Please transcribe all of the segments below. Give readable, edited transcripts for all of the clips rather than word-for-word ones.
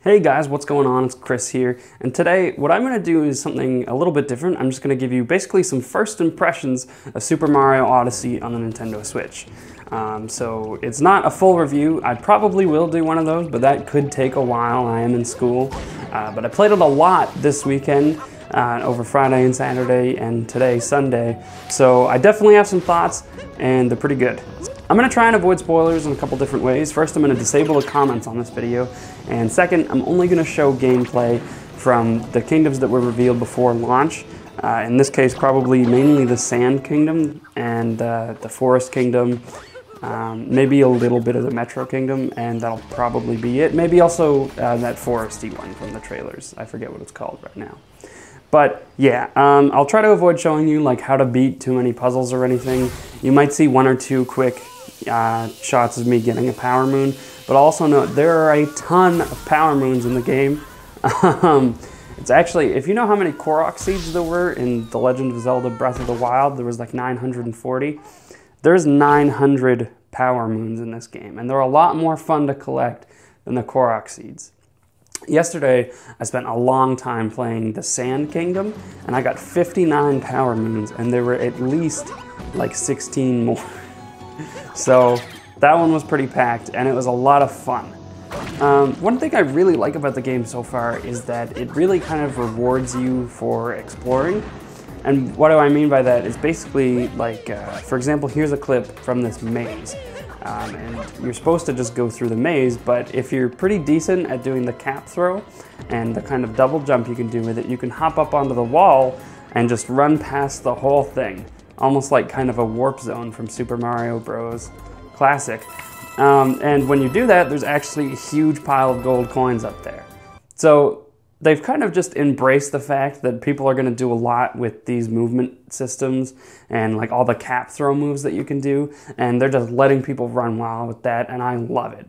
Hey guys, what's going on? It's Chris here, and today what I'm going to do is something a little bit different. I'm just going to give you basically some first impressions of Super Mario Odyssey on the Nintendo Switch. So it's not a full review. I probably will do one of those, but that could take a while. I am in school, but I played it a lot this weekend, over Friday and Saturday, and today, Sunday. So I definitely have some thoughts, and they're pretty good. I'm going to try and avoid spoilers in a couple different ways. First, I'm going to disable the comments on this video, and second, I'm only going to show gameplay from the kingdoms that were revealed before launch. In this case, probably mainly the Sand Kingdom and the Forest Kingdom, maybe a little bit of the Metro Kingdom, and that'll probably be it. Maybe also that foresty one from the trailers. I forget what it's called right now. But yeah, I'll try to avoid showing you like how to beat too many puzzles or anything. You might see one or two quick shots of me getting a power moon, but also note there are a ton of power moons in the game. It's actually, if you know how many Korok seeds there were in The Legend of Zelda Breath of the Wild, there was like 940. There's 900 power moons in this game, and they're a lot more fun to collect than the Korok seeds. Yesterday, I spent a long time playing the Sand Kingdom, and I got 59 power moons, and there were at least like 16 more. So that one was pretty packed, and it was a lot of fun. One thing I really like about the game so far is that it really kind of rewards you for exploring. And what do I mean by that is basically like, for example, here's a clip from this maze. And you're supposed to just go through the maze, but if you're pretty decent at doing the cap throw and the kind of double jump you can do with it, you can hop up onto the wall and just run past the whole thing. Almost like kind of a warp zone from Super Mario Bros. Classic. And when you do that, there's actually a huge pile of gold coins up there. So they've kind of just embraced the fact that people are going to do a lot with these movement systems and like all the cap throw moves that you can do, and they're just letting people run wild with that, and I love it.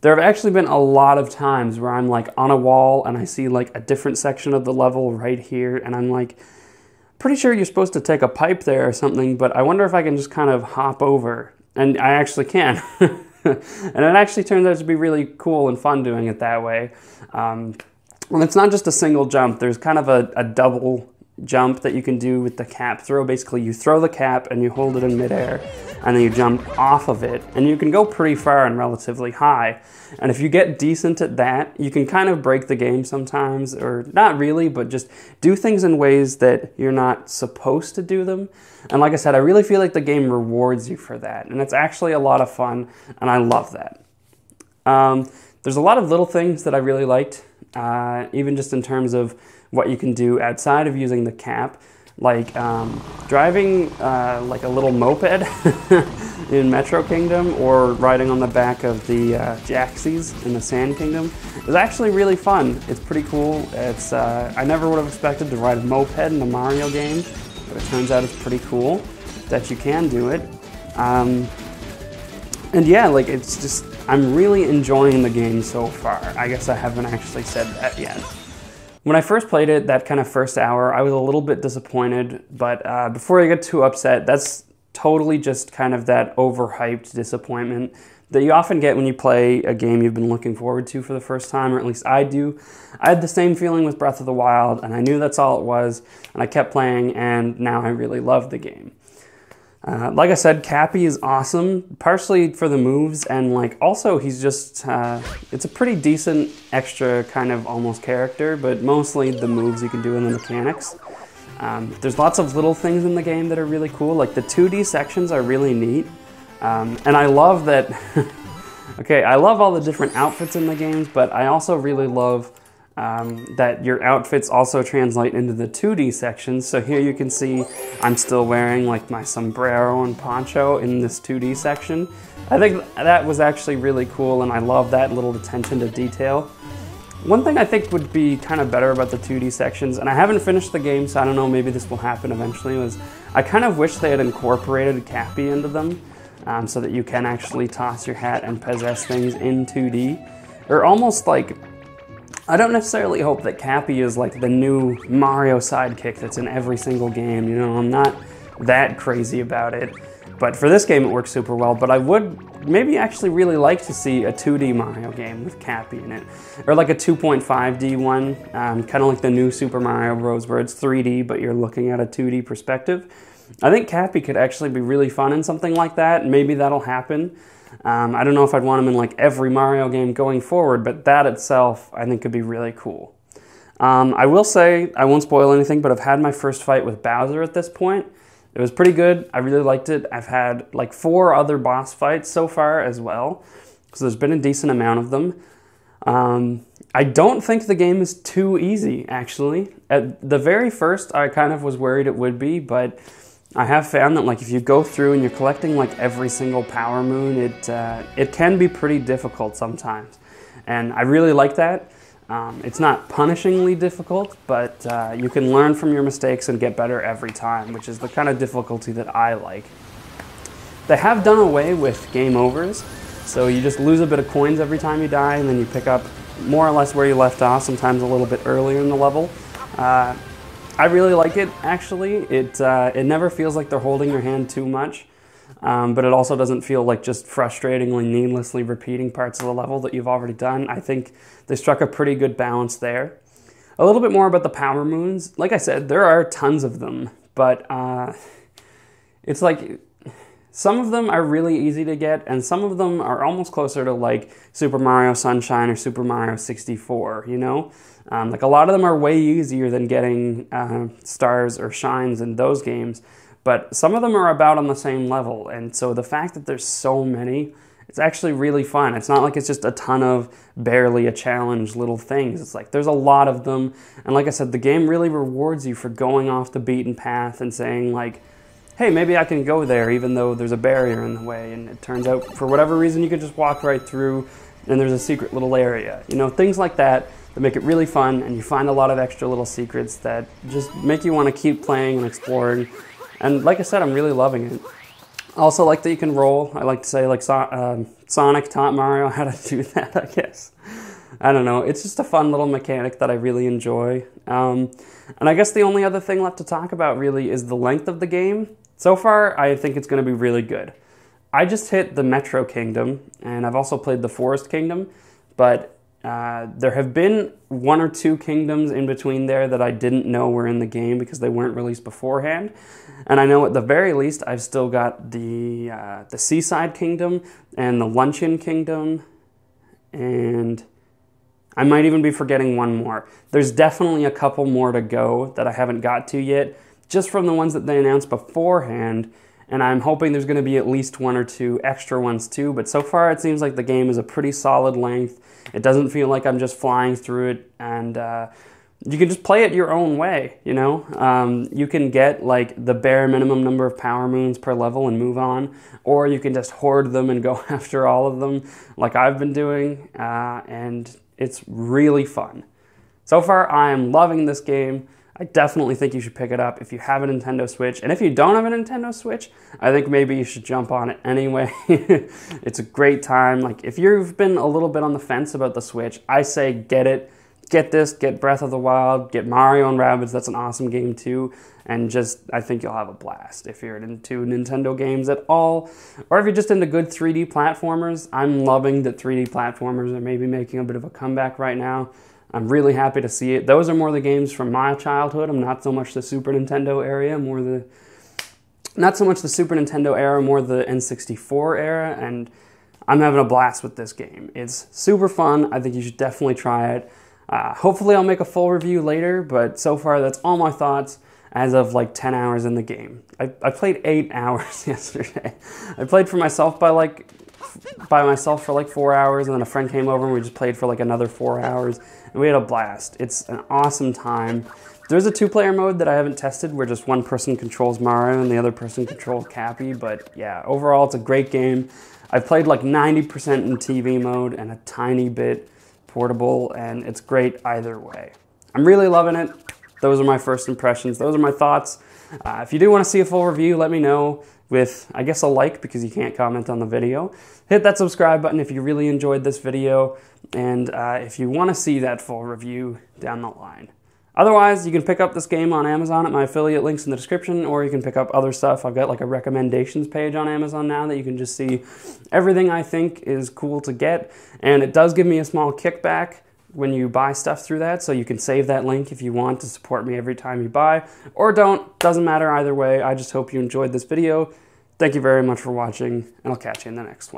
There have actually been a lot of times where I'm like on a wall and I see like a different section of the level right here, and I'm like, pretty sure you're supposed to take a pipe there or something, but I wonder if I can just kind of hop over, and I actually can. And it actually turns out to be really cool and fun doing it that way. And it's not just a single jump, there's kind of a double jump that you can do with the cap throw. Basically, you throw the cap and you hold it in midair, and then you jump off of it, and you can go pretty far and relatively high. And if you get decent at that, you can kind of break the game sometimes, or not really, but just do things in ways that you're not supposed to do them. And like I said, I really feel like the game rewards you for that, and it's actually a lot of fun, and I love that. There's a lot of little things that I really liked, even just in terms of what you can do outside of using the cap, like driving like a little moped in Metro Kingdom, or riding on the back of the Jaxies in the Sand Kingdom. It's actually really fun. It's pretty cool. It's I never would have expected to ride a moped in a Mario game, but it turns out it's pretty cool that you can do it. And yeah, like it's just, I'm really enjoying the game so far. I guess I haven't actually said that yet. When I first played it, that kind of first hour, I was a little bit disappointed, but before I get too upset, that's totally just kind of that overhyped disappointment that you often get when you play a game you've been looking forward to for the first time, or at least I do. I had the same feeling with Breath of the Wild, and I knew that's all it was, and I kept playing, and now I really love the game. Like I said, Cappy is awesome, partially for the moves, and like also he's just, it's a pretty decent extra kind of almost character, but mostly the moves you can do and the mechanics. There's lots of little things in the game that are really cool, like the 2D sections are really neat, and I love that, okay, I love all the different outfits in the games, but I also really love that your outfits also translate into the 2D sections. So here you can see I'm still wearing like my sombrero and poncho in this 2D section. I think that was actually really cool, and I love that little attention to detail. One thing I think would be kind of better about the 2D sections, and I haven't finished the game, so I don't know, maybe this will happen eventually, was I kind of wish they had incorporated Cappy into them, so that you can actually toss your hat and possess things in 2D. Or almost like, I don't necessarily hope that Cappy is like the new Mario sidekick that's in every single game, you know, I'm not that crazy about it. But for this game it works super well, but I would I'd maybe actually really like to see a 2D Mario game with Cappy in it. Or like a 2.5D one, kind of like the new Super Mario Bros. Where it's 3D, but you're looking at a 2D perspective. I think Cappy could actually be really fun in something like that. Maybe that'll happen. I don't know if I'd want him in like every Mario game going forward, but that itself I think could be really cool. I will say, I won't spoil anything, but I've had my first fight with Bowser at this point. It was pretty good. I really liked it. I've had like 4 other boss fights so far as well, so there's been a decent amount of them. I don't think the game is too easy, actually. At the very first, I kind of was worried it would be, but I have found that like if you go through and you're collecting like every single power moon, it can be pretty difficult sometimes, and I really like that. It's not punishingly difficult, but you can learn from your mistakes and get better every time, which is the kind of difficulty that I like. They have done away with game overs, so you just lose a bit of coins every time you die, and then you pick up more or less where you left off, sometimes a little bit earlier in the level. I really like it, actually. It never feels like they're holding your hand too much. But it also doesn't feel like just frustratingly, needlessly repeating parts of the level that you've already done. I think they struck a pretty good balance there. A little bit more about the power moons. Like I said, there are tons of them, but it's like some of them are really easy to get, and some of them are almost closer to like Super Mario Sunshine or Super Mario 64, you know? Like a lot of them are way easier than getting stars or shines in those games. But some of them are about on the same level, and so the fact that there's so many, it's actually really fun. It's not like it's just a ton of barely a challenge little things. It's like there's a lot of them, and like I said, the game really rewards you for going off the beaten path and saying like, hey, maybe I can go there even though there's a barrier in the way, and it turns out for whatever reason you could just walk right through and there's a secret little area. You know, things like that make it really fun, and you find a lot of extra little secrets that just make you want to keep playing and exploring. And like I said, I'm really loving it. I also like that you can roll. I like to say like Sonic taught Mario how to do that, I guess. I don't know. It's just a fun little mechanic that I really enjoy. And I guess the only other thing left to talk about really is the length of the game. So far, I think it's going to be really good. I just hit the Metro Kingdom, and I've also played the Forest Kingdom, but there have been 1 or 2 kingdoms in between there that I didn't know were in the game because they weren't released beforehand. And I know at the very least I've still got the Seaside Kingdom and the Luncheon Kingdom, and I might even be forgetting one more. There's definitely a couple more to go that I haven't got to yet, just from the ones that they announced beforehand, and I'm hoping there's going to be at least 1 or 2 extra ones too, but so far it seems like the game is a pretty solid length. It doesn't feel like I'm just flying through it, and you can just play it your own way, you know? You can get like the bare minimum number of power moons per level and move on, or you can just hoard them and go after all of them like I've been doing, and it's really fun. So far, I am loving this game. I definitely think you should pick it up if you have a Nintendo Switch. And if you don't have a Nintendo Switch, I think maybe you should jump on it anyway. It's a great time. Like, if you've been a little bit on the fence about the Switch, I say get it. Get this, get Breath of the Wild, get Mario and Rabbids, that's an awesome game too. And just, I think you'll have a blast if you're into Nintendo games at all. Or if you're just into good 3D platformers. I'm loving that 3D platformers are maybe making a bit of a comeback right now. I'm really happy to see it. Those are more the games from my childhood. I'm not so much the Super Nintendo era, not so much the Super Nintendo era, more the N64 era, and I'm having a blast with this game. It's super fun. I think you should definitely try it. Hopefully I'll make a full review later, but so far that's all my thoughts as of like 10 hours in the game. I played 8 hours yesterday. I played for myself by myself for like 4 hours, and then a friend came over and we just played for like another 4 hours, and we had a blast. It's an awesome time. There's a 2-player mode that I haven't tested where just one person controls Mario and the other person controls Cappy, but yeah, overall it's a great game. I played like 90% in TV mode and a tiny bit portable, and it's great either way. I'm really loving it. Those are my first impressions. Those are my thoughts. If you do want to see a full review, let me know with, I guess, a like, because you can't comment on the video. Hit that subscribe button if you really enjoyed this video, and if you want to see that full review down the line. Otherwise, you can pick up this game on Amazon at my affiliate links in the description, or you can pick up other stuff. I've got like a recommendations page on Amazon now that you can just see everything I think is cool to get. And it does give me a small kickback when you buy stuff through that, so you can save that link if you want to support me every time you buy, or don't. Doesn't matter either way. I just hope you enjoyed this video. Thank you very much for watching, and I'll catch you in the next one.